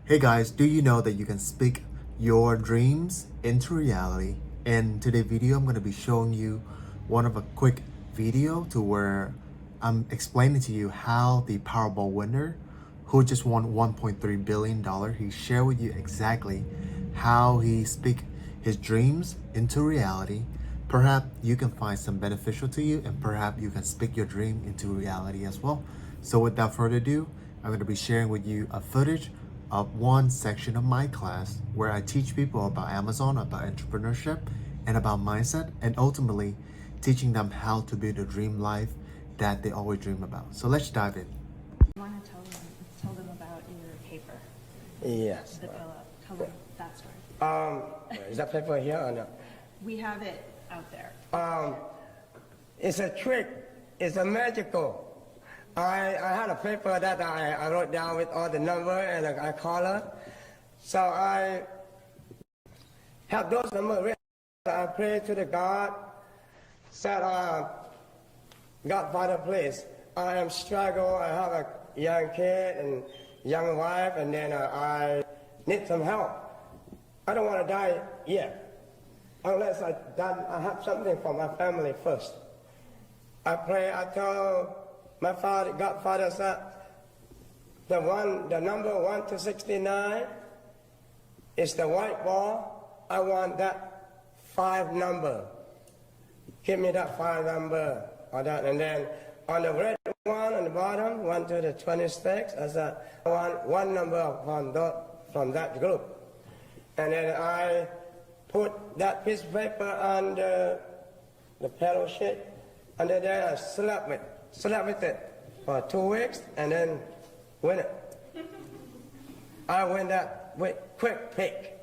Hey guys, do you know that you can speak your dreams into reality? In today's video, I'm going to be showing you one of a quick video to where I'm explaining to you how the Powerball winner who just won $1.3 billion, he shared with you exactly how he speak his dreams into reality. Perhaps you can find some beneficial to you and perhaps you can speak your dream into reality as well. So without further ado, I'm going to be sharing with you a footage of one section of my class where I teach people about Amazon, about entrepreneurship, and about mindset, and ultimately teaching them how to build a dream life that they always dream about. So let's dive in. You want to tell them about your paper, Yes. the fill up. Tell them that story. Is that paper here or no? We have it out there. It's a trick. It's a magical. I had a paper that I wrote down with all the number and I color. So I have those numbers written. I pray to the God, said, God, Father, please, I am struggle. I have a young kid and young wife, and then I need some help. I don't want to die yet, unless I have something for my family first. I pray, I tell my father, Godfather said, the number 1 to 69 is the white ball. I want that 5 number. Give me that 5 number or that. And then on the red one on the bottom, 1 to the 26, I said, I want 1 number from that group. And then I put that piece of paper on the pedal sheet, and then I slept with it for 2 weeks, and then win it. I win that with quick pick.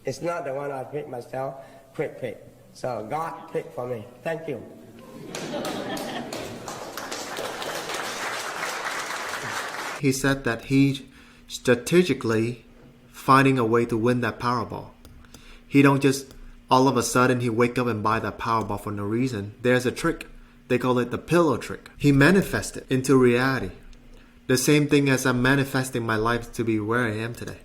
It's not the one I picked myself, quick pick. So God picked for me. Thank you. He said that he strategically finding a way to win that Powerball. He don't just all of a sudden he wake up and buy that Powerball for no reason. There's a trick. They call it the pillow trick. He manifested into reality. The same thing as I'm manifesting my life to be where I am today.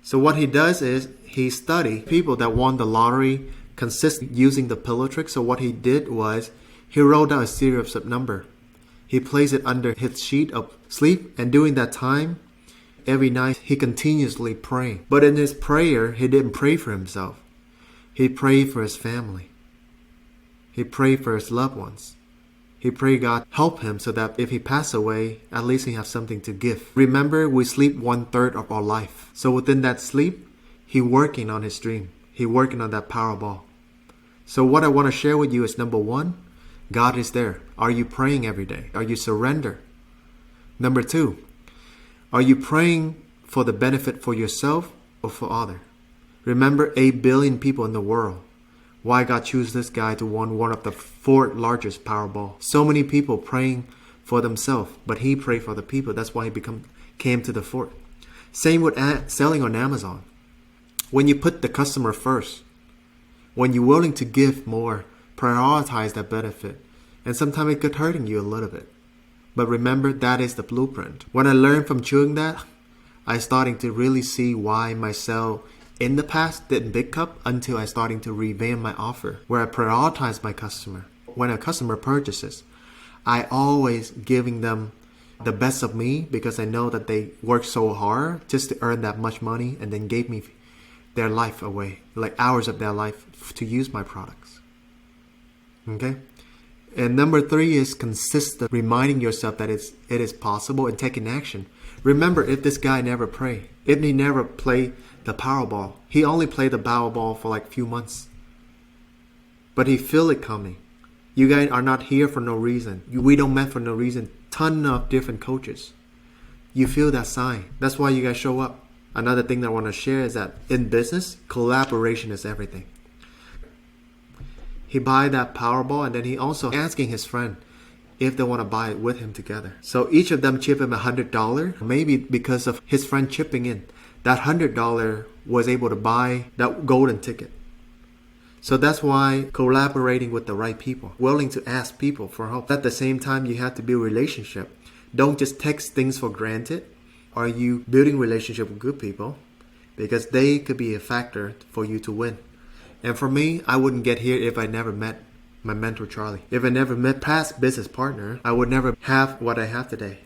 So what he does is he study people that won the lottery consistent using the pillow trick. So what he did was he wrote down a series of number. He placed it under his sheet of sleep, and during that time, every night he continuously prayed. But in his prayer, he didn't pray for himself. He prayed for his family. He prayed for his loved ones. He prayed God help him so that if he passed away, at least he have something to give. Remember, we sleep 1/3 of our life. So within that sleep, he working on his dream. He working on that Powerball. So what I want to share with you is number 1, God is there. Are you praying every day? Are you surrender? Number 2, are you praying for the benefit for yourself or for others? Remember, 8 billion people in the world. Why God choose this guy to win one of the 4 largest Powerball? So many people praying for themselves, but he prayed for the people. That's why he came to the 4th. Same with selling on Amazon. When you put the customer first, when you're willing to give more, prioritize that benefit. And sometimes it could hurting you a little bit. But remember, that is the blueprint. When I learned from chewing that, I starting to really see why myself in the past didn't pick up until I starting to revamp my offer, where I prioritize my customer. When a customer purchases, I always giving them the best of me because I know that they work so hard just to earn that much money and then gave me their life away, like hours of their life to use my products. Okay? And number 3 is consistent, reminding yourself that it is possible and taking action. Remember, if this guy never prayed, if he never played the Powerball, he only played the Powerball for like few months. But he feel it coming. You guys are not here for no reason. We don't met for no reason. Ton of different coaches. You feel that sign. That's why you guys show up. Another thing that I want to share is that in business, collaboration is everything. He buy that Powerball and then he also asking his friend if they want to buy it with him together. So each of them chip him $100. Maybe because of his friend chipping in, that $100 was able to buy that golden ticket. So that's why collaborating with the right people, willing to ask people for help. At the same time, you have to build a relationship. Don't just take things for granted. Are you building relationship with good people? Because they could be a factor for you to win. And for me, I wouldn't get here if I never met my mentor Charlie. If I never met past business partner, I would never have what I have today.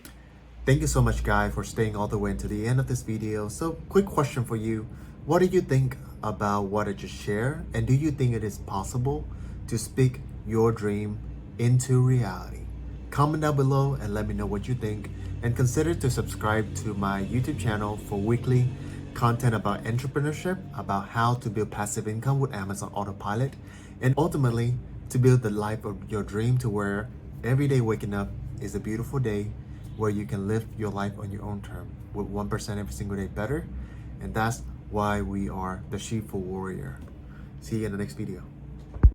Thank you so much, guys, for staying all the way to the end of this video. So, quick question for you. What do you think about what I just shared? And do you think it is possible to speak your dream into reality? Comment down below and let me know what you think. And consider to subscribe to my YouTube channel for weekly content about entrepreneurship, about how to build passive income with Amazon Autopilot, and ultimately to build the life of your dream to where every day waking up is a beautiful day where you can live your life on your own term with 1% every single day better. And that's why we are the Sheepful Warrior. See you in the next video.